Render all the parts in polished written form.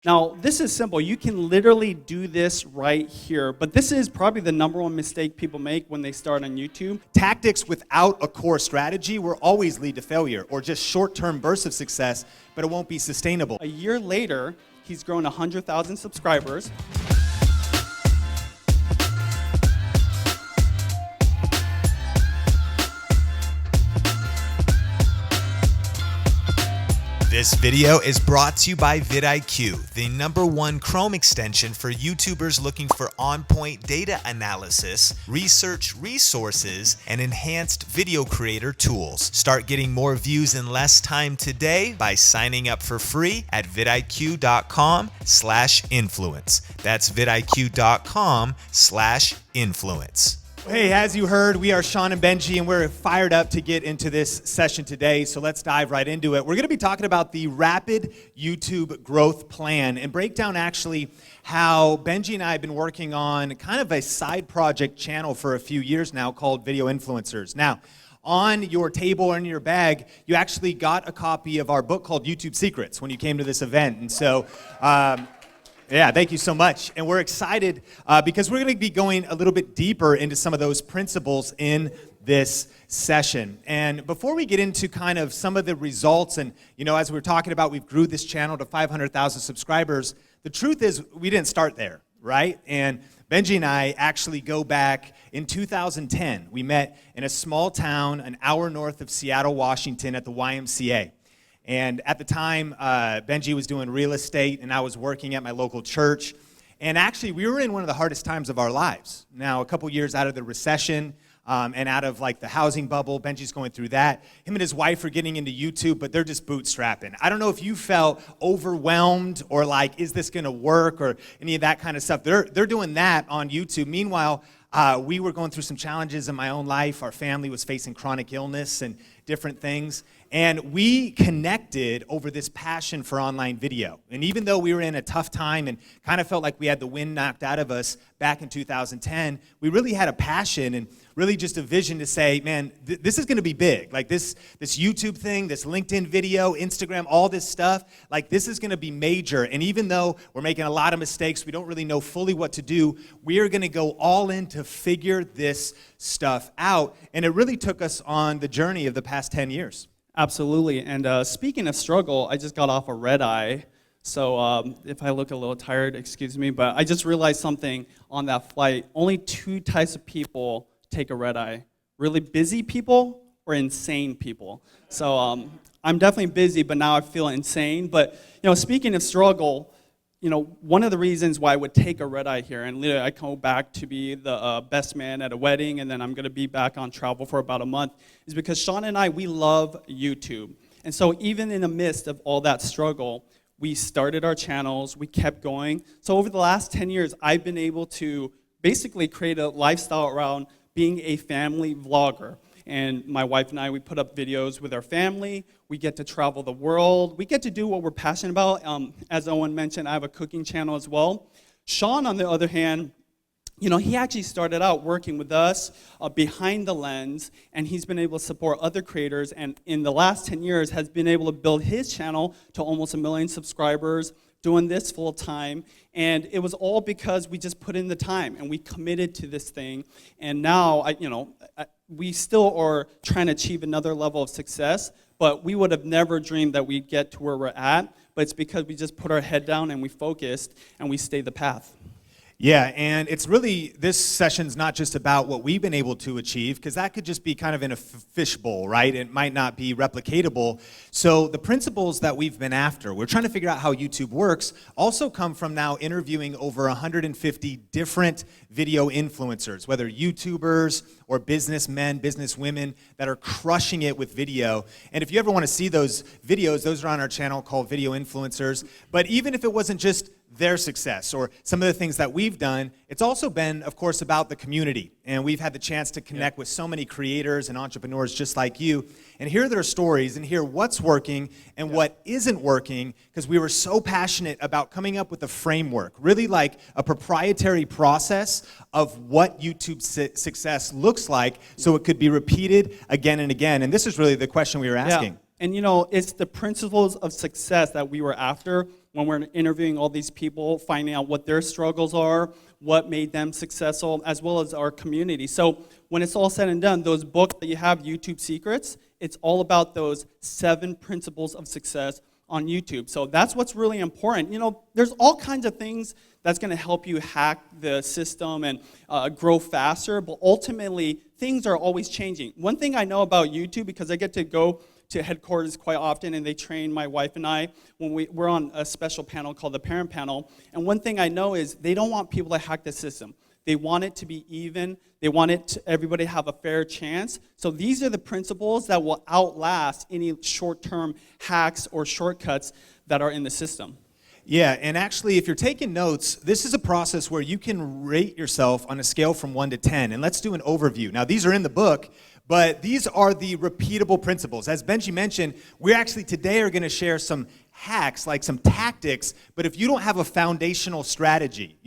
Now, this is simple. You can literally do this right here, but this is probably the #1 mistake people make when they start on YouTube. Tactics without a core strategy will always lead to failure or just short-term bursts of success, but it won't be sustainable. A year later, he's grown 100,000 subscribers. This video is brought to you by vidIQ, the #1 Chrome extension for YouTubers looking for on-point data analysis, research resources, and enhanced video creator tools. Start getting more views in less time today by signing up for free at vidiq.com/influence. That's vidiq.com/influence. Hey, as you heard, we are Sean and Benji, and we're fired up to get into this session today, so let's dive right into it. We're going to be talking about the rapid YouTube growth plan and break down actually how Benji and I have been working on kind of a side project channel for a few years now called Video Influencers. Now, on your table or in your bag, you actually got a copy of our book called YouTube Secrets when you came to this event, and so yeah, thank you so much. And we're excited because we're going to be going a little bit deeper into some of those principles in this session. And before we get into kind of some of the results, and as we were talking about, we've grew this channel to 500,000 subscribers. The truth is, we didn't start there, right? And Benji and I actually go back in 2010. We met in a small town an hour north of Seattle, Washington at the YMCA. And at the time, Benji was doing real estate, and I was working at my local church. And actually, we were in one of the hardest times of our lives. Now, a couple years out of the recession and out of like the housing bubble, Benji's going through that. Him and his wife are getting into YouTube, but they're just bootstrapping. I don't know if you felt overwhelmed or like, is this going to work or any of that kind of stuff. They're doing that on YouTube. Meanwhile, we were going through some challenges in my own life. Our family was facing chronic illness and different things. And we connected over this passion for online video. And even though we were in a tough time and kind of felt like we had the wind knocked out of us back in 2010, we really had a passion and really just a vision to say, man, this is going to be big. Like this YouTube thing, this LinkedIn video, Instagram, all this stuff, like this is going to be major. And even though we're making a lot of mistakes, we don't really know fully what to do, we are going to go all in to figure this stuff out. And it really took us on the journey of the past 10 years. Absolutely. And speaking of struggle, I just got off a red eye. So if I look a little tired, excuse me. But I just realized something on that flight. Only 2 types of people take a red eye. Really busy people or insane people. So I'm definitely busy, but now I feel insane. But speaking of struggle, one of the reasons why I would take a red eye here, and literally I come back to be the best man at a wedding, and then I'm going to be back on travel for about a month, is because Sean and I, we love YouTube. And so even in the midst of all that struggle, we started our channels, we kept going. So over the last 10 years, I've been able to basically create a lifestyle around being a family vlogger. And my wife and I, we put up videos with our family. We get to travel the world. We get to do what we're passionate about. As Owen mentioned, I have a cooking channel as well. Sean, on the other hand, he actually started out working with us behind the lens, and he's been able to support other creators, and in the last 10 years has been able to build his channel to almost 1 million subscribers, doing this full time. And it was all because we just put in the time and we committed to this thing. And now, we still are trying to achieve another level of success, but we would have never dreamed that we'd get to where we're at. But it's because we just put our head down and we focused and we stayed the path. Yeah, and it's really, this session's not just about what we've been able to achieve, because that could just be kind of in a fishbowl, right? It might not be replicatable. So the principles that we've been after, we're trying to figure out how YouTube works, also come from now interviewing over 150 different video influencers, whether YouTubers or businessmen, businesswomen that are crushing it with video. And if you ever want to see those videos, those are on our channel called Video Influencers. But even if it wasn't just their success or some of the things that we've done, it's also been, of course, about the community. And we've had the chance to connect with so many creators and entrepreneurs just like you and hear their stories and hear what's working and what isn't working, because we were so passionate about coming up with a framework, really like a proprietary process of what YouTube success looks like so it could be repeated again and again. And this is really the question we were asking. And it's the principles of success that we were after. when we're interviewing all these people, finding out what their struggles are, what made them successful, as well as our community. So when it's all said and done, those books that you have, YouTube Secrets, it's all about those 7 principles of success on YouTube. So that's what's really important. You know, there's all kinds of things that's going to help you hack the system and grow faster, but ultimately, things are always changing. One thing I know about YouTube, because I get to go to headquarters quite often, and they train my wife and I when we're on a special panel called the Parent Panel, and one thing I know is they don't want people to hack the system. They want it to be even. They want everybody to have a fair chance. So these are the principles that will outlast any short-term hacks or shortcuts that are in the system. Yeah, and actually, if you're taking notes, this is a process where you can rate yourself on a scale from 1 to 10. And let's do an overview. Now, these are in the book, but these are the repeatable principles. As Benji mentioned, we actually today are going to share some hacks, like some tactics, but if you don't have a foundational strategy,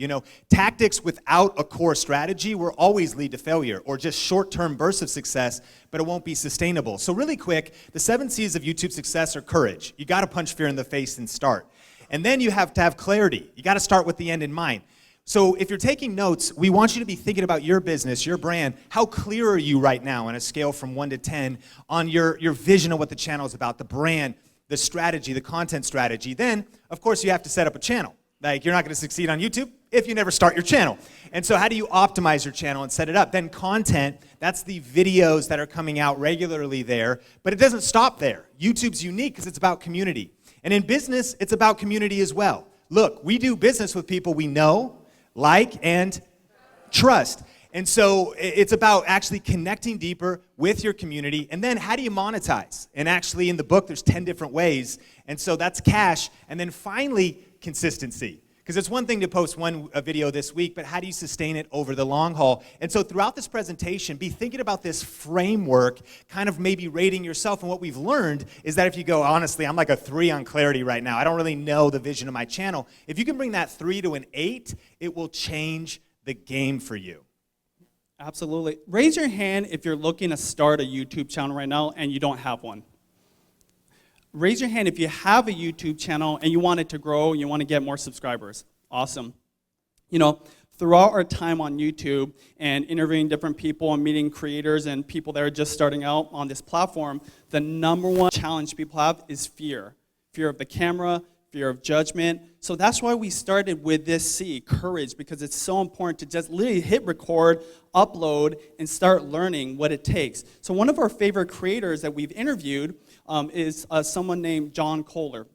tactics without a core strategy will always lead to failure or just short-term bursts of success, but it won't be sustainable. So really quick, the 7 C's of YouTube success are courage. You got to punch fear in the face and start. And then you have to have clarity. You got to start with the end in mind. So if you're taking notes, we want you to be thinking about your business, your brand. How clear are you right now on a scale from 1 to 10 on your vision of what the channel is about, the brand, the strategy, the content strategy? Then, of course, you have to set up a channel. Like, you're not going to succeed on YouTube if you never start your channel. And so how do you optimize your channel and set it up? Then content, that's the videos that are coming out regularly there. But it doesn't stop there. YouTube's unique because it's about community. And in business, it's about community as well. Look, we do business with people we know, like, and trust. And so it's about actually connecting deeper with your community. And then how do you monetize? And actually in the book, there's 10 different ways. And so that's cash. And then finally, consistency. Because it's one thing to post a video this week, but how do you sustain it over the long haul? And so throughout this presentation, be thinking about this framework, kind of maybe rating yourself. And what we've learned is that if you go, honestly, I'm like a 3 on clarity right now. I don't really know the vision of my channel. If you can bring that 3 to an 8, it will change the game for you. Absolutely. Raise your hand if you're looking to start a YouTube channel right now and you don't have one. Raise your hand if you have a YouTube channel and you want it to grow and you want to get more subscribers. Awesome. Throughout our time on YouTube and interviewing different people and meeting creators and people that are just starting out on this platform, the number one challenge people have is fear. Fear of the camera, fear of judgment. So that's why we started with this C, courage, because it's so important to just literally hit record, upload, and start learning what it takes. So one of our favorite creators that we've interviewed is someone named John Kohler.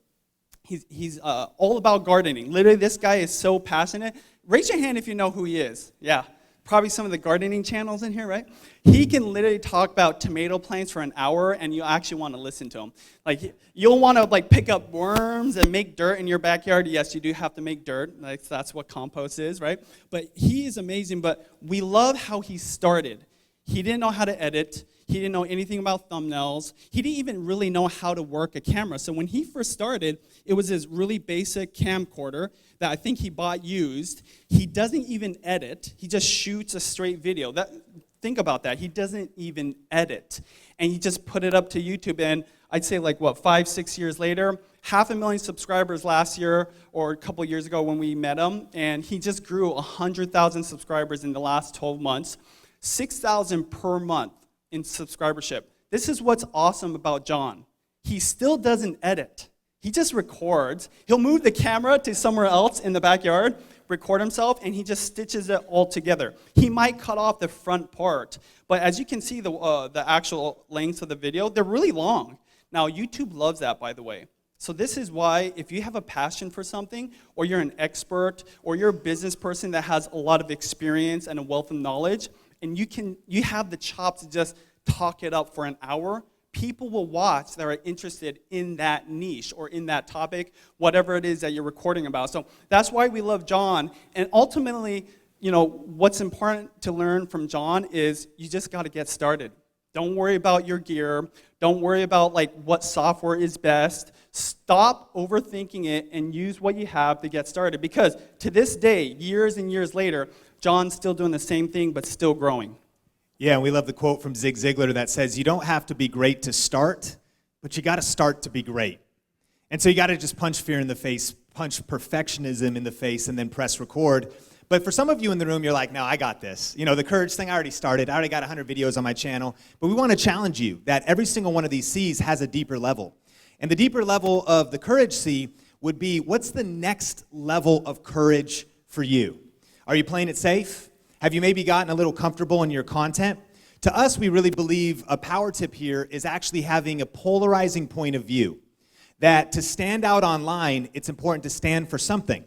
He's all about gardening. Literally, this guy is so passionate. Raise your hand if you know who he is. Yeah, probably some of the gardening channels in here, right? He can literally talk about tomato plants for an hour, and you actually want to listen to him. Like, you'll want to pick up worms and make dirt in your backyard. Yes, you do have to make dirt. That's what compost is, right? But he is amazing. But we love how he started. He didn't know how to edit. He didn't know anything about thumbnails. He didn't even really know how to work a camera. So when he first started, it was his really basic camcorder that I think he bought used. He doesn't even edit. He just shoots a straight video. Think about that. He doesn't even edit. And he just put it up to YouTube. And I'd say 5-6 years later, 500,000 subscribers last year or a couple years ago when we met him. And he just grew 100,000 subscribers in the last 12 months, 6,000 per month in subscribership. This is what's awesome about John. He still doesn't edit. He just records. He'll move the camera to somewhere else in the backyard, record himself, and he just stitches it all together. He might cut off the front part, but as you can see, the actual lengths of the video, they're really long. Now, YouTube loves that, by the way. So this is why if you have a passion for something, or you're an expert, or you're a business person that has a lot of experience and a wealth of knowledge, and you have the chops to just talk it up for an hour, people will watch that are interested in that niche or in that topic, whatever it is that you're recording about. So that's why we love John. And ultimately, what's important to learn from John is you just got to get started. Don't worry about your gear. Don't worry about what software is best. Stop overthinking it and use what you have to get started. Because to this day, years and years later, John's still doing the same thing, but still growing. Yeah, and we love the quote from Zig Ziglar that says, you don't have to be great to start, but you got to start to be great. And so you got to just punch fear in the face, punch perfectionism in the face and then press record. But for some of you in the room, you're like, no, I got this. You know, the courage thing, I already started. I already got 100 videos on my channel. But we want to challenge you that every single one of these C's has a deeper level. And the deeper level of the courage C would be, what's the next level of courage for you? Are you playing it safe? Have you maybe gotten a little comfortable in your content? To us, we really believe a power tip here is actually having a polarizing point of view. That to stand out online, it's important to stand for something.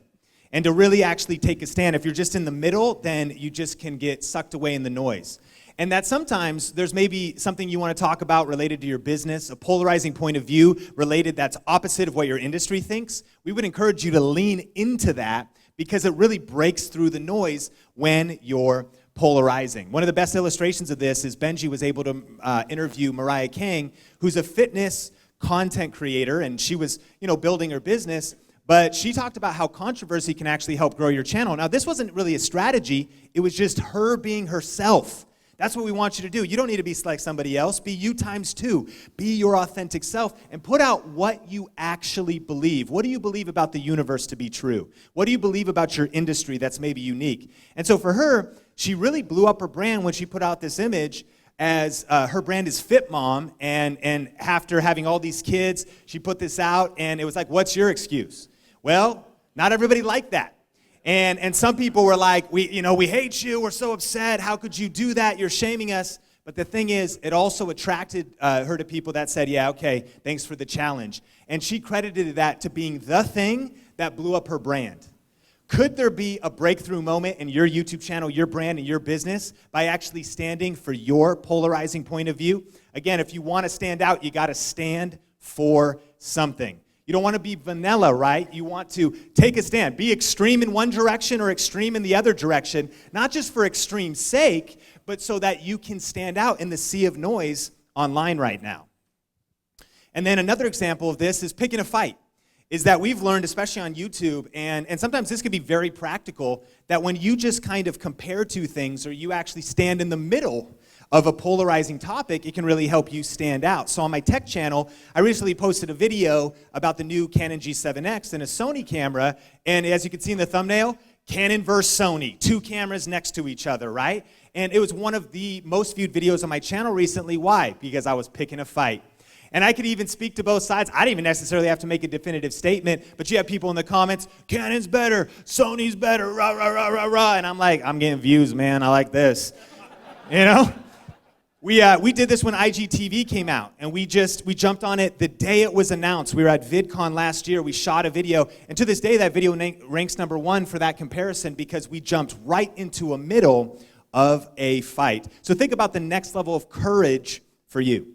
And to really actually take a stand. If you're just in the middle, then you just can get sucked away in the noise. And that sometimes there's maybe something you want to talk about related to your business, a polarizing point of view related that's opposite of what your industry thinks. We would encourage you to lean into that because it really breaks through the noise when you're polarizing. One of the best illustrations of this is Benji was able to interview Mariah King, who's a fitness content creator, and she was, building her business. But she talked about how controversy can actually help grow your channel. Now, this wasn't really a strategy. It was just her being herself. That's what we want you to do. You don't need to be like somebody else. Be you times 2. Be your authentic self and put out what you actually believe. What do you believe about the universe to be true? What do you believe about your industry that's maybe unique? And so for her, she really blew up her brand when she put out this image as her brand is Fit Mom. And after having all these kids, she put this out and it was like, what's your excuse? Well, not everybody liked that. And some people were like, we hate you, we're so upset, how could you do that, you're shaming us. But the thing is, it also attracted her to people that said, yeah, okay, thanks for the challenge. And she credited that to being the thing that blew up her brand. Could there be a breakthrough moment in your YouTube channel, your brand, and your business by actually standing for your polarizing point of view? Again, if you want to stand out, you got to stand for something. You don't want to be vanilla, right? You want to take a stand. Be extreme in one direction or extreme in the other direction, not just for extreme's sake, but so that you can stand out in the sea of noise online right now. And then another example of this is picking a fight. Is that we've learned, especially on YouTube, and sometimes this can be very practical, that when you just kind of compare two things or you actually stand in the middle of a polarizing topic, it can really help you stand out. So on my tech channel, I recently posted a video about the new Canon G7X and a Sony camera, and as you can see in the thumbnail, Canon versus Sony, 2 cameras next to each other, right? And it was one of the most viewed videos on my channel recently. Why? Because I was picking a fight. And I could even speak to both sides. I didn't even necessarily have to make a definitive statement, but you have people in the comments, Canon's better, Sony's better, rah, rah, rah, rah, rah. And I'm like, I'm getting views, man. I like this. We did this when IGTV came out, and we jumped on it the day it was announced. We were at VidCon last year. We shot a video, and to this day, that video ranks number 1 for that comparison because we jumped right into a middle of a fight. So think about the next level of courage for you.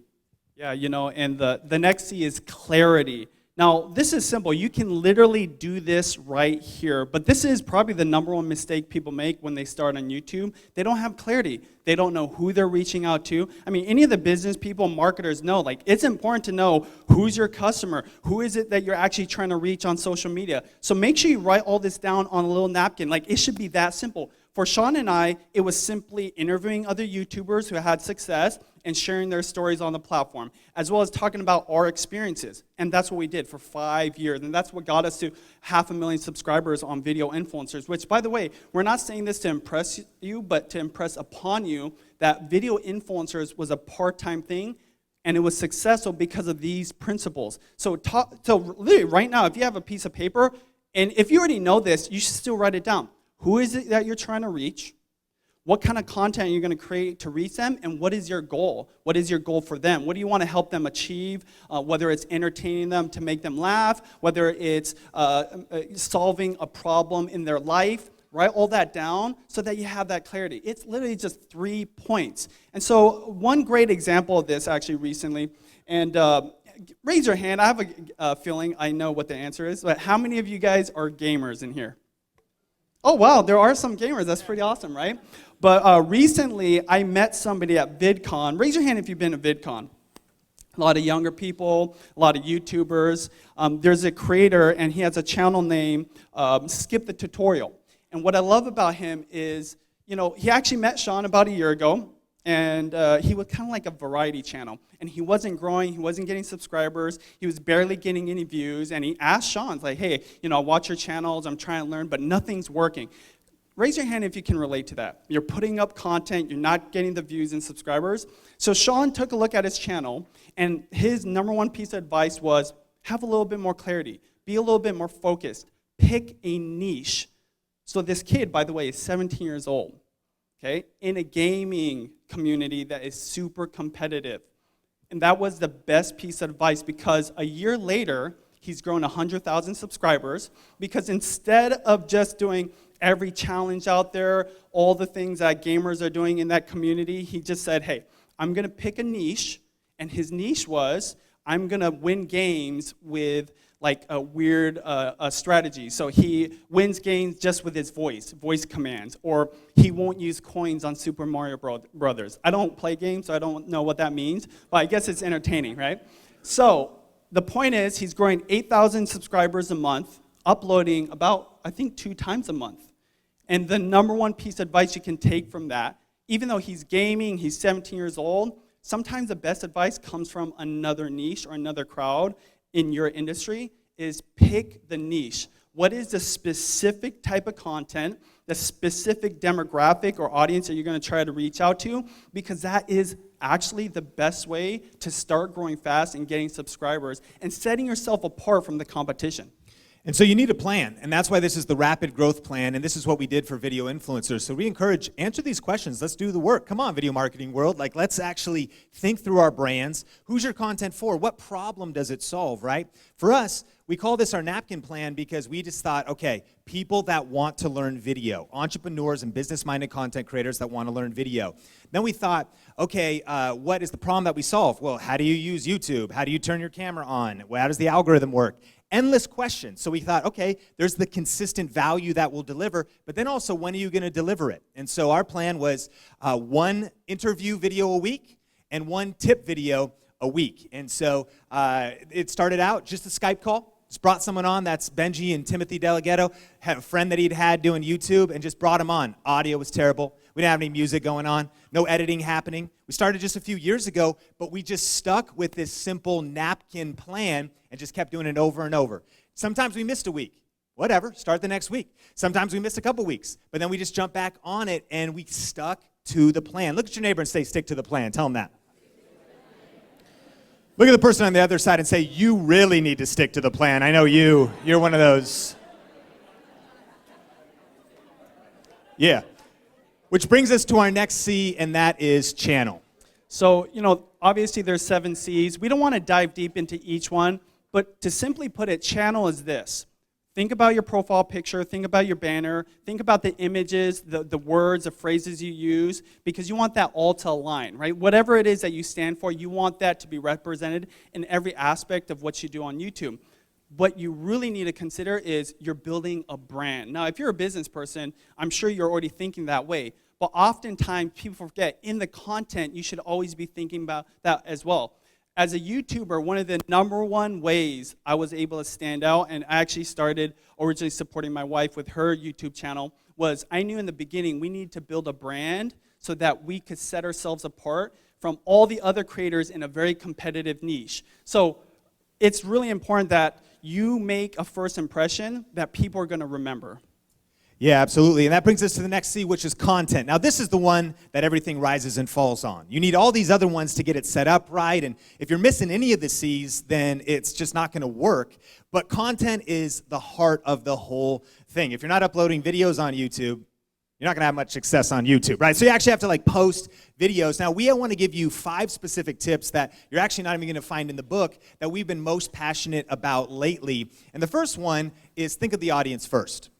Yeah, and the next C is clarity. Now, this is simple. You can literally do this right here, but this is probably the number 1 mistake people make when they start on YouTube. They don't have clarity. They don't know who they're reaching out to. I mean, any of the business people, marketers know, it's important to know who's your customer, who is it that you're actually trying to reach on social media. So make sure you write all this down on a little napkin. It should be that simple. For Sean and I, it was simply interviewing other YouTubers who had success and sharing their stories on the platform, as well as talking about our experiences. And that's what we did for 5 years. And that's what got us to 500,000 subscribers on Video Influencers, which, by the way, we're not saying this to impress you, but to impress upon you that Video Influencers was a part-time thing, and it was successful because of these principles. So literally right now, if you have a piece of paper, and if you already know this, you should still write it down. Who is it that you're trying to reach? What kind of content are you going to create to reach them? And what is your goal? What is your goal for them? What do you want to help them achieve? Whether it's entertaining them to make them laugh, whether it's solving a problem in their life. Write all that down so that you have that clarity. It's literally just 3 points. And so one great example of this actually recently, and raise your hand. I have a feeling I know what the answer is, but how many of you guys are gamers in here? Oh, wow, there are some gamers. That's pretty awesome, right? But recently, I met somebody at VidCon. Raise your hand if you've been to VidCon. A lot of younger people, a lot of YouTubers. There's a creator, and he has a channel name, Skip the Tutorial. And what I love about him is, he actually met Sean about a year ago, and he was kind of like a variety channel. And he wasn't growing, he wasn't getting subscribers, he was barely getting any views, and he asked Sean, like, hey, I watch your channels, I'm trying to learn, but nothing's working. Raise your hand if you can relate to that. You're putting up content, you're not getting the views and subscribers. So Sean took a look at his channel, and his number one piece of advice was, have a little bit more clarity, be a little bit more focused, pick a niche. So this kid, by the way, is 17 years old, okay, in a gaming community that is super competitive. And that was the best piece of advice, because a year later, he's grown 100,000 subscribers, because instead of just doing every challenge out there, all the things that gamers are doing in that community, he just said, hey, I'm going to pick a niche, and his niche was, I'm going to win games with like a weird strategy. So he wins games just with his voice commands, or he won't use coins on Super Mario Brothers. I don't play games, so I don't know what that means, but I guess it's entertaining, right? So the point is, he's growing 8,000 subscribers a month, uploading about, I think, 2 times a month. And the number one piece of advice you can take from that, even though he's gaming, he's 17 years old, sometimes the best advice comes from another niche or another crowd in your industry, is pick the niche. What is the specific type of content, the specific demographic or audience that you're going to try to reach out to? Because that is actually the best way to start growing fast and getting subscribers and setting yourself apart from the competition. And so you need a plan, and that's why this is the Rapid Growth Plan, and this is what we did for video influencers. So we encourage, answer these questions. Let's do the work. Come on, video marketing world. Like, let's actually think through our brands. Who's your content for? What problem does it solve, right? For us, we call this our napkin plan because we just thought, okay, people that want to learn video, entrepreneurs and business-minded content creators that want to learn video. Then we thought, okay, what is the problem that we solve? Well, how do you use YouTube? How do you turn your camera on? Well, how does the algorithm work? Endless questions. So we thought, okay, there's the consistent value that we'll deliver, but then also, when are you going to deliver it? And so our plan was 1 interview video a week and 1 tip video a week. And so it started out just a Skype call. Just brought someone on, that's Benji and Timothy Delgado, had a friend that he'd had doing YouTube, and just brought him on. Audio was terrible. We didn't have any music going on, no editing happening. We started just a few years ago, but we just stuck with this simple napkin plan and just kept doing it over and over. Sometimes we missed a week. Whatever, start the next week. Sometimes we missed a couple weeks, but then we just jumped back on it, and we stuck to the plan. Look at your neighbor and say, stick to the plan. Tell them that. Look at the person on the other side and say, you really need to stick to the plan. I know you're one of those. Yeah. Which brings us to our next C, and that is channel. So, obviously there's 7 C's. We don't want to dive deep into each one, but to simply put it, channel is this. Think about your profile picture, think about your banner, think about the images, the words, the phrases you use, because you want that all to align, right? Whatever it is that you stand for, you want that to be represented in every aspect of what you do on YouTube. What you really need to consider is you're building a brand. Now, if you're a business person, I'm sure you're already thinking that way, but oftentimes people forget in the content, you should always be thinking about that as well. As a YouTuber, one of the number one ways I was able to stand out, and I actually started originally supporting my wife with her YouTube channel, was I knew in the beginning we needed to build a brand so that we could set ourselves apart from all the other creators in a very competitive niche. So it's really important that you make a first impression that people are going to remember. Yeah, absolutely. And that brings us to the next C, which is content. Now, this is the one that everything rises and falls on. You need all these other ones to get it set up right. And if you're missing any of the C's, then it's just not going to work. But content is the heart of the whole thing. If you're not uploading videos on YouTube, you're not going to have much success on YouTube, right? So you actually have to post videos. Now, we want to give you 5 specific tips that you're actually not even going to find in the book that we've been most passionate about lately. And the first one is think of the audience first.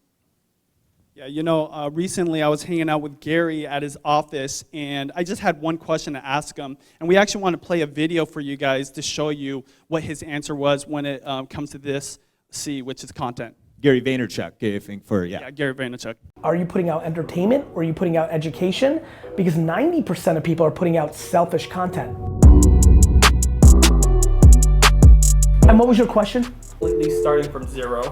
Yeah, recently I was hanging out with Gary at his office, and I just had one question to ask him. And we actually want to play a video for you guys to show you what his answer was when it comes to this C, which is content. Gary Vaynerchuk, Gary Vaynerchuk. Are you putting out entertainment or are you putting out education? Because 90% of people are putting out selfish content. And what was your question? Completely starting from zero.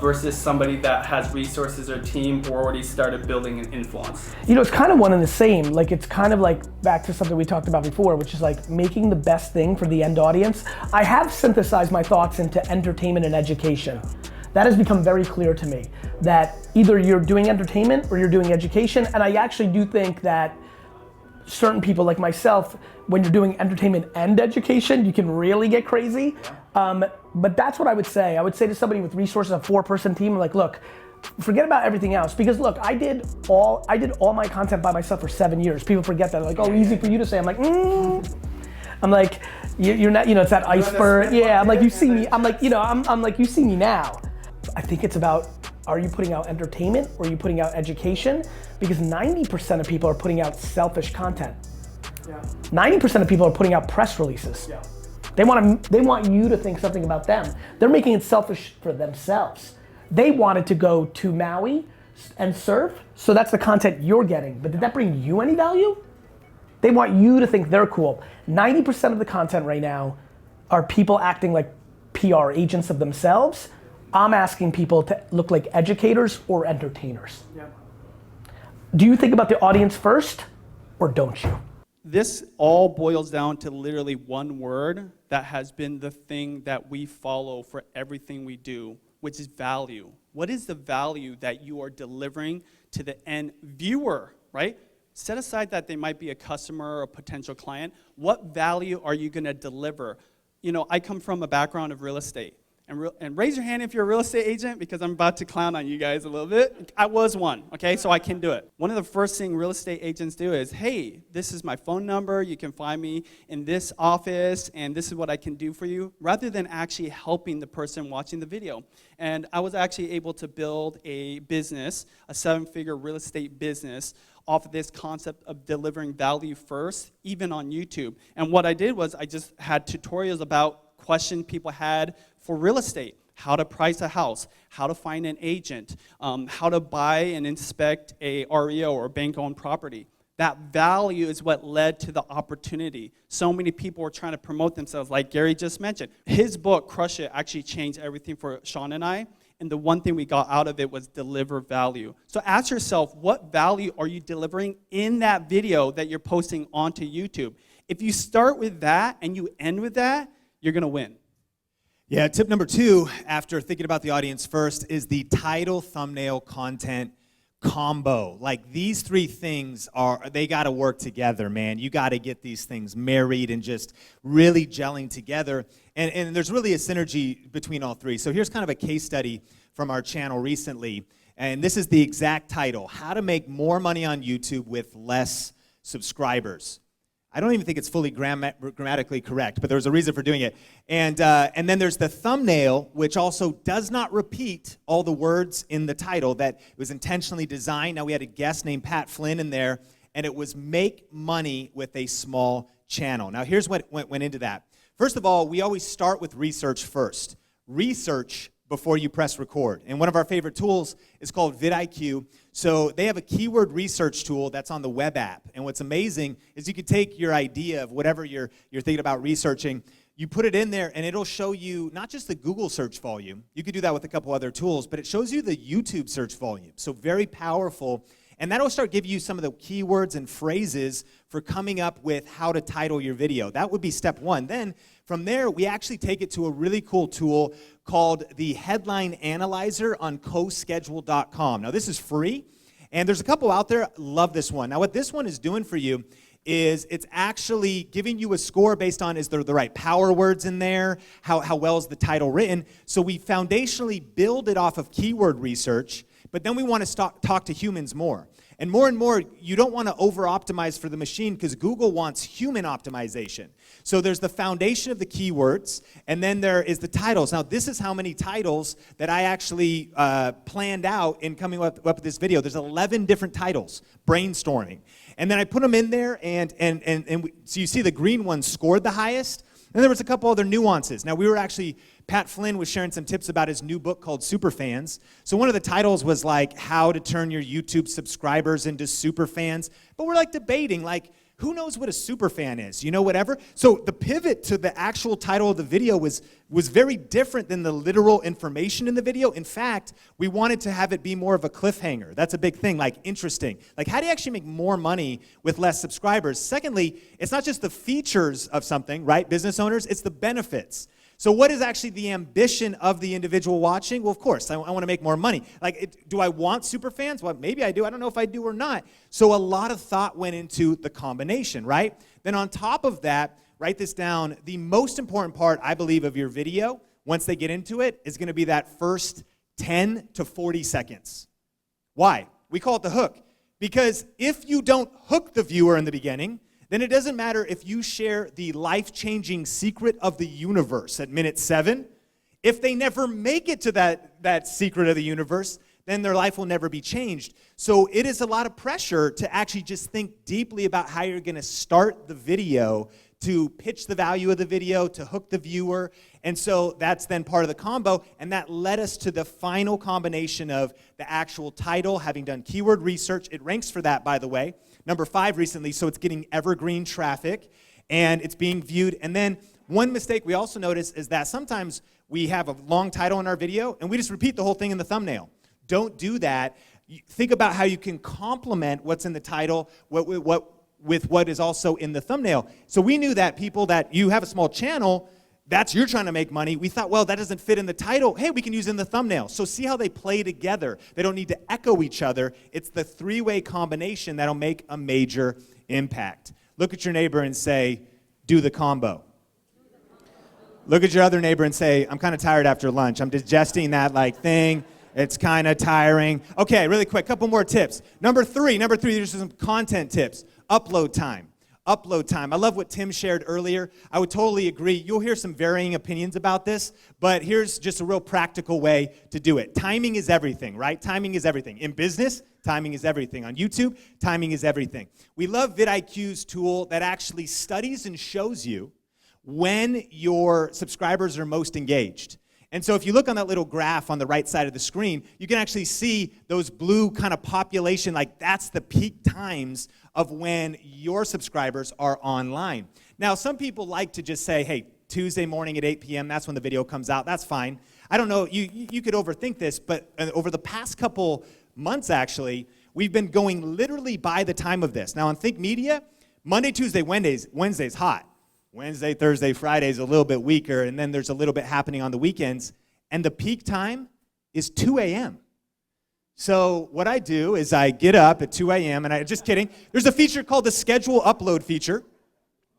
versus somebody that has resources or team who already started building an influence? You know, it's kind of one and the same. Like, it's kind of like back to something we talked about before, which is like making the best thing for the end audience. I have synthesized my thoughts into entertainment and education. That has become very clear to me, that either you're doing entertainment or you're doing education, and I actually do think that certain people like myself, when you're doing entertainment and education, you can really get crazy. But that's what I would say. I would say to somebody with resources, a 4-person team, like, look, forget about everything else. Because look, I did all my content by myself for 7 years. People forget that, like, oh, easy for you to say. I'm like, I'm like, you're not, you know, it's that iceberg. Yeah, I'm like, you see me. I'm like, you know, I'm like, you see me now. I think it's about, are you putting out entertainment or are you putting out education? Because 90% of people are putting out selfish content. Yeah. 90% of people are putting out press releases. Yeah. They want you to think something about them. They're making it selfish for themselves. They wanted to go to Maui and surf, so that's the content you're getting. But did that bring you any value? They want you to think they're cool. 90% of the content right now are people acting like PR agents of themselves. I'm asking people to look like educators or entertainers. Yeah. Do you think about the audience first, or don't you? This all boils down to literally one word that has been the thing that we follow for everything we do, which is value. What is the value that you are delivering to the end viewer, right? Set aside that they might be a customer or a potential client. What value are you gonna deliver? You know, I come from a background of real estate. And raise your hand if you're a real estate agent, because I'm about to clown on you guys a little bit. I was one, okay, so I can do it. One of the first things real estate agents do is, hey, this is my phone number, you can find me in this office, and this is what I can do for you, rather than actually helping the person watching the video. And I was actually able to build a business, a 7-figure real estate business, off of this concept of delivering value first, even on YouTube. And what I did was I just had tutorials about questions people had for real estate: how to price a house, how to find an agent, how to buy and inspect a REO or bank-owned property. That value is what led to the opportunity. So many people were trying to promote themselves, like Gary just mentioned. His book, Crush It, actually changed everything for Sean and I. And the one thing we got out of it was deliver value. So ask yourself, what value are you delivering in that video that you're posting onto YouTube? If you start with that and you end with that, you're gonna win. Yeah, tip number 2, after thinking about the audience first, is the title, thumbnail, content combo. Like, these 3 things they gotta work together, man. You gotta get these things married and just really gelling together. And there's really a synergy between all 3. So here's kind of a case study from our channel recently. And this is the exact title: How to Make More Money on YouTube with Less Subscribers. I don't even think it's fully grammatically correct, but there's a reason for doing it. And then there's the thumbnail, which also does not repeat all the words in the title, that was intentionally designed. Now, we had a guest named Pat Flynn in there, and it was Make Money with a Small Channel. Now, here's what went into that. First of all, we always start with research first. Research before you press record. And one of our favorite tools is called vidIQ. So they have a keyword research tool that's on the web app. And what's amazing is you can take your idea of whatever you're thinking about researching, you put it in there, and it'll show you not just the Google search volume. You could do that with a couple other tools, but it shows you the YouTube search volume. So very powerful. And that'll start giving you some of the keywords and phrases for coming up with how to title your video. That would be step 1. Then from there, we actually take it to a really cool tool called the Headline Analyzer on coschedule.com. Now, this is free, and there's a couple out there. Love this one. Now, what this one is doing for you is it's actually giving you a score based on, is there the right power words in there? How well is the title written? So we foundationally build it off of keyword research, but then we want to talk to humans more. And more, you don't want to over-optimize for the machine, because Google wants human optimization. So there's the foundation of the keywords, and then there is the titles. Now, this is how many titles that I actually planned out in coming up with this video. There's 11 different titles, brainstorming. And then I put them in there, so you see the green one scored the highest. And there was a couple other nuances. Now, Pat Flynn was sharing some tips about his new book called Superfans. So one of the titles was like, how to turn your YouTube subscribers into superfans. But we're like debating, like, Who knows what a super fan is? You know, whatever. So the pivot to the actual title of the video was very different than the literal information in the video. In fact, we wanted to have it be more of a cliffhanger. That's a big thing, like interesting. Like, how do you actually make more money with less subscribers? Secondly, it's not just the features of something, right, business owners, it's the benefits. So what is actually the ambition of the individual watching? Well, of course, I want to make more money. Like, do I want super fans? Well, maybe I do. I don't know if I do or not. So a lot of thought went into the combination, right? Then on top of that, write this down, the most important part, I believe, of your video, once they get into it, is going to be that first 10 to 40 seconds. Why? We call it the hook. Because if you don't hook the viewer in the beginning, then it doesn't matter if you share the life-changing secret of the universe at minute 7. If they never make it to that secret of the universe, then their life will never be changed. So it is a lot of pressure to actually just think deeply about how you're going to start the video, to pitch the value of the video, to hook the viewer. And so that's then part of the combo, and that led us to the final combination of the actual title, having done keyword research. It ranks for that, by the way. Number 5 recently, so it's getting evergreen traffic, and it's being viewed. And then one mistake we also notice is that sometimes we have a long title in our video, and we just repeat the whole thing in the thumbnail. Don't do that. Think about how you can complement what's in the title with what is also in the thumbnail. So we knew that people that you have a small channel, you're trying to make money. We thought, well, that doesn't fit in the title. Hey, we can use it in the thumbnail. So see how they play together. They don't need to echo each other. It's the 3-way combination that'll make a major impact. Look at your neighbor and say, do the combo. Look at your other neighbor and say, I'm kind of tired after lunch. I'm digesting that thing. It's kind of tiring. Okay, really quick, couple more tips. Number three, these are some content tips. Upload time. Upload time. I love what Tim shared earlier. I would totally agree. You'll hear some varying opinions about this, but here's just a real practical way to do it. Timing is everything, right? Timing is everything. In business, timing is everything. On YouTube, timing is everything. We love vidIQ's tool that actually studies and shows you when your subscribers are most engaged. And so if you look on that little graph on the right side of the screen, you can actually see those blue kind of population, like that's the peak times of when your subscribers are online. Now, some people like to just say, hey, Tuesday morning at 8 p.m., that's when the video comes out. That's fine. I don't know, you could overthink this, but over the past couple months, actually, we've been going literally by the time of this. Now, on Think Media, Monday, Tuesday, Wednesday's hot. Wednesday, Thursday, Friday is a little bit weaker, and then there's a little bit happening on the weekends. And the peak time is 2 a.m. So what I do is I get up at 2 a.m., and just kidding. There's a feature called the schedule upload feature.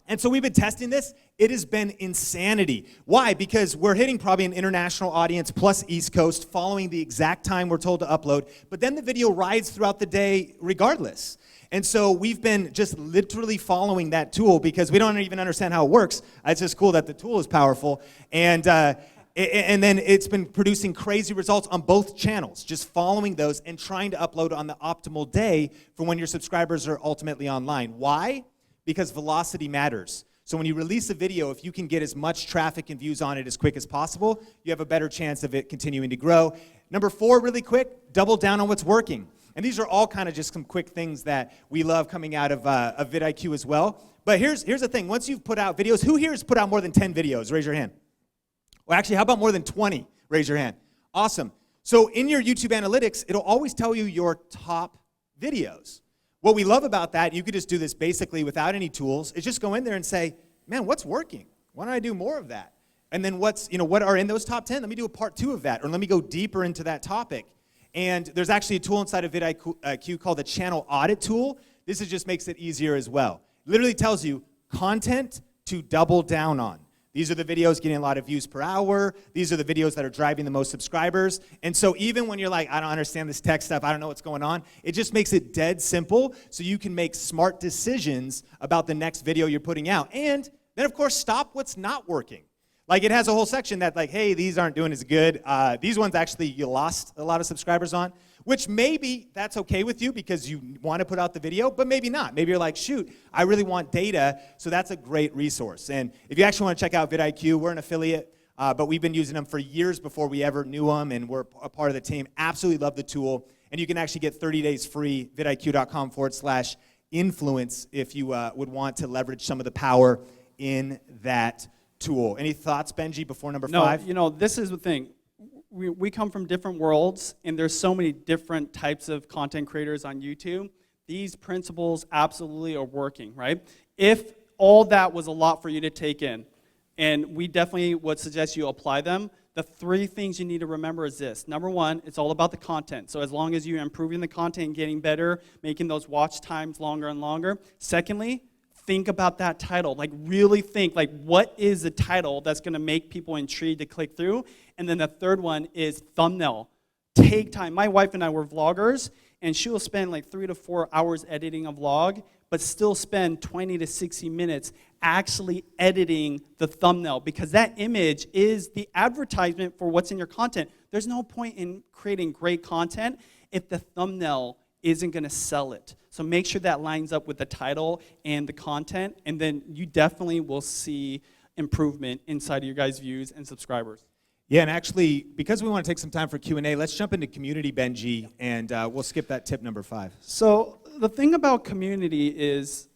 And so we've been testing this. It has been insanity. Why? Because we're hitting probably an international audience plus East Coast following the exact time we're told to upload. But then the video rides throughout the day regardless. And so we've been just literally following that tool because we don't even understand how it works. It's just cool that the tool is powerful. And then it's been producing crazy results on both channels, just following those and trying to upload on the optimal day for when your subscribers are ultimately online. Why? Because velocity matters. So when you release a video, if you can get as much traffic and views on it as quick as possible, you have a better chance of it continuing to grow. Number 4, really quick, double down on what's working. And these are all kind of just some quick things that we love coming out of vidIQ as well. But here's the thing. Once you've put out videos, who here has put out more than 10 videos? Raise your hand. Well, actually, how about more than 20? Raise your hand. Awesome. So in your YouTube analytics, it'll always tell you your top videos. What we love about that, you could just do this basically without any tools, is just go in there and say, man, what's working? Why don't I do more of that? And then what are in those top 10? Let me do a part 2 of that, or let me go deeper into that topic. And there's actually a tool inside of vidIQ called the Channel Audit tool. This just makes it easier as well. It literally tells you content to double down on. These are the videos getting a lot of views per hour. These are the videos that are driving the most subscribers. And so even when you're like, I don't understand this tech stuff, I don't know what's going on, it just makes it dead simple so you can make smart decisions about the next video you're putting out. And then, of course, stop what's not working. Like, it has a whole section that, like, hey, these aren't doing as good. These ones actually you lost a lot of subscribers on, which maybe that's okay with you because you want to put out the video, but maybe not. Maybe you're like, shoot, I really want data, so that's a great resource. And if you actually want to check out vidIQ, we're an affiliate, but we've been using them for years before we ever knew them, and we're a part of the team. Absolutely love the tool. And you can actually get 30 days free, vidIQ.com/ influence if you would want to leverage some of the power in that tool. Any thoughts, Benji, before number 5? No, this is the thing. We come from different worlds, and there's so many different types of content creators on YouTube. These principles absolutely are working, right? If all that was a lot for you to take in, and we definitely would suggest you apply them, the 3 things you need to remember is this. Number 1, it's all about the content. So as long as you're improving the content and getting better, making those watch times longer and longer. Secondly, think about that title. Like, really think, like, what is the title that's going to make people intrigued to click through? And then the third one is thumbnail. Take time. My wife and I were vloggers, and she will spend like 3 to 4 hours editing a vlog, but still spend 20 to 60 minutes actually editing the thumbnail, because that image is the advertisement for what's in your content. There's no point in creating great content if the thumbnail isn't going to sell it. So make sure that lines up with the title and the content, and then you definitely will see improvement inside of your guys' views and subscribers. Yeah, and actually, because we want to take some time for Q&A, let's jump into community, Benji, and we'll skip that tip number 5. So the thing about community is,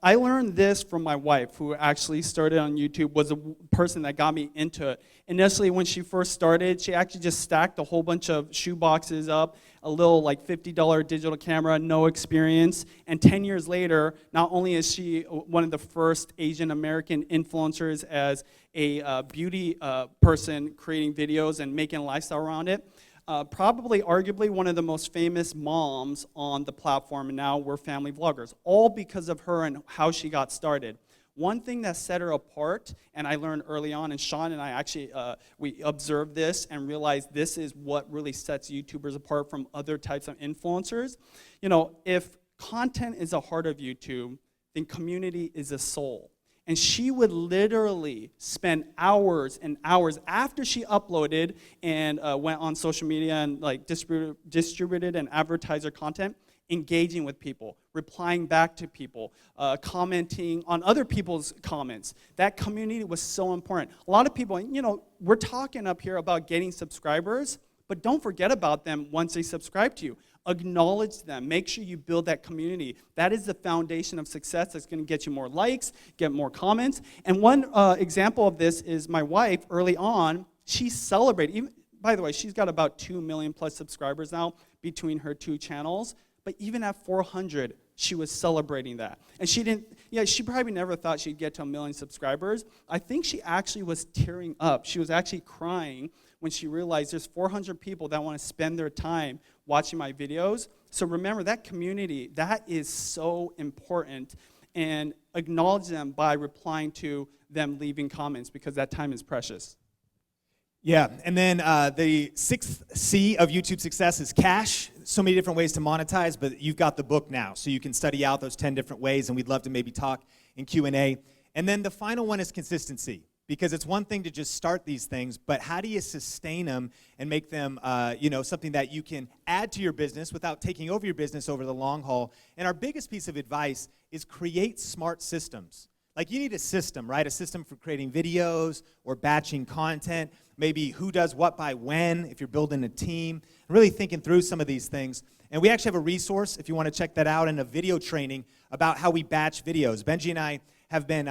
I learned this from my wife, who actually started on YouTube, was a person that got me into it. Initially, when she first started, she actually just stacked a whole bunch of shoe boxes up, a little like $50 digital camera, no experience. And 10 years later, not only is she one of the first Asian American influencers as a beauty person creating videos and making a lifestyle around it, probably arguably one of the most famous moms on the platform, and now we're family vloggers, all because of her and how she got started. One thing that set her apart, and I learned early on, and Sean and I actually, we observed this and realized this is what really sets YouTubers apart from other types of influencers. You know, if content is the heart of YouTube, then community is the soul. And she would literally spend hours and hours after she uploaded and went on social media and like distributed and advertised her content, engaging with people, replying back to people, commenting on other people's comments. That community was so important. A lot of people, you know, we're talking up here about getting subscribers, but don't forget about them once they subscribe to you. Acknowledge them. Make sure you build that community. That is the foundation of success that's going to get you more likes, get more comments. And one example of this is my wife. Early on, she celebrated. Even, by the way, she's got about 2 million plus subscribers now between her 2 channels. But even at 400, she was celebrating that. And she didn't, she probably never thought she'd get to 1 million subscribers. I think she actually was tearing up. She was actually crying when she realized there's 400 people that want to spend their time watching my videos. So remember, that community, that is so important. And acknowledge them by replying to them leaving comments, because that time is precious. Yeah, and then the 6th C of YouTube success is cash. So many different ways to monetize, but you've got the book now, so you can study out those 10 different ways, and we'd love to maybe talk in Q&A. And then the final one is consistency, because it's one thing to just start these things, but how do you sustain them and make them something that you can add to your business without taking over your business over the long haul? And our biggest piece of advice is create smart systems. Like, you need a system, right? A system for creating videos or batching content, maybe who does what by when, if you're building a team, really thinking through some of these things. And we actually have a resource, if you want to check that out, and a video training about how we batch videos. Benji and I have been,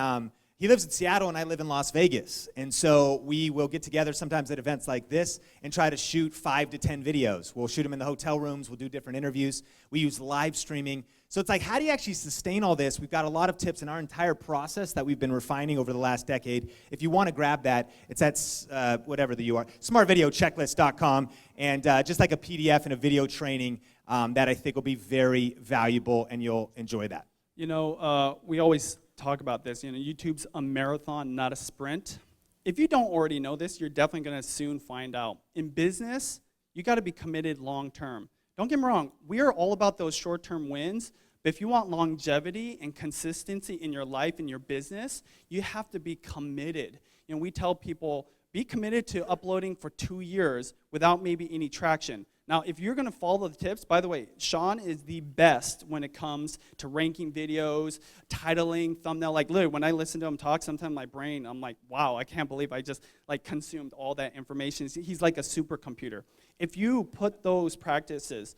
he lives in Seattle and I live in Las Vegas. And so we will get together sometimes at events like this and try to shoot 5 to 10 videos. We'll shoot them in the hotel rooms, we'll do different interviews. We use live streaming. So it's like, how do you actually sustain all this? We've got a lot of tips in our entire process that we've been refining over the last decade. If you want to grab that, it's at whatever the URL, smartvideochecklist.com, and just like a PDF and a video training that I think will be very valuable, and you'll enjoy that. You know, we always talk about this. You know, YouTube's a marathon, not a sprint. If you don't already know this, you're definitely going to soon find out. In business, you got to be committed long term. Don't get me wrong, we are all about those short-term wins, but if you want longevity and consistency in your life and your business, you have to be committed. You know, we tell people, be committed to uploading for 2 years without maybe any traction. Now, if you're going to follow the tips, by the way, Sean is the best when it comes to ranking videos, titling, thumbnail. Like, literally, when I listen to him talk, sometimes my brain, I'm like, wow, I can't believe I just consumed all that information. He's like a supercomputer. If you put those practices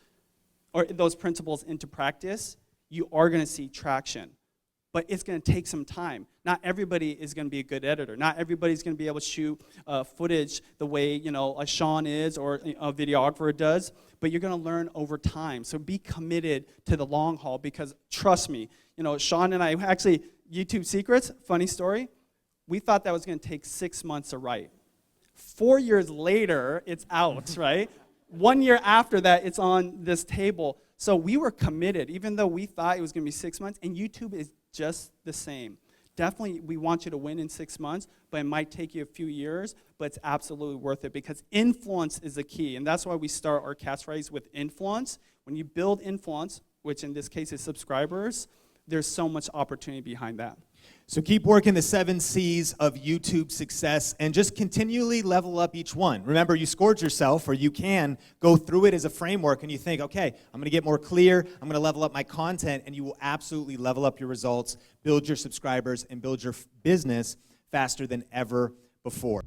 or those principles into practice, you are going to see traction. But it's going to take some time. Not everybody is going to be a good editor. Not everybody's going to be able to shoot footage the way, you know, a Sean is or a videographer does. But you're going to learn over time. So be committed to the long haul, because trust me, you know, Sean and I actually, YouTube Secrets, funny story, we thought that was going to take 6 months to write. 4 years later, it's out, right? 1 year after that, it's on this table. So we were committed, even though we thought it was going to be 6 months, and YouTube is just the same. Definitely, we want you to win in 6 months, but it might take you a few years, but it's absolutely worth it, because influence is the key, and that's why we start our catchphrase with influence. When you build influence, which in this case is subscribers, there's so much opportunity behind that. So keep working the 7 C's of YouTube success and just continually level up each one. Remember, you scored yourself, or you can go through it as a framework and you think, okay, I'm going to get more clear, I'm going to level up my content, and you will absolutely level up your results, build your subscribers, and build your business faster than ever before.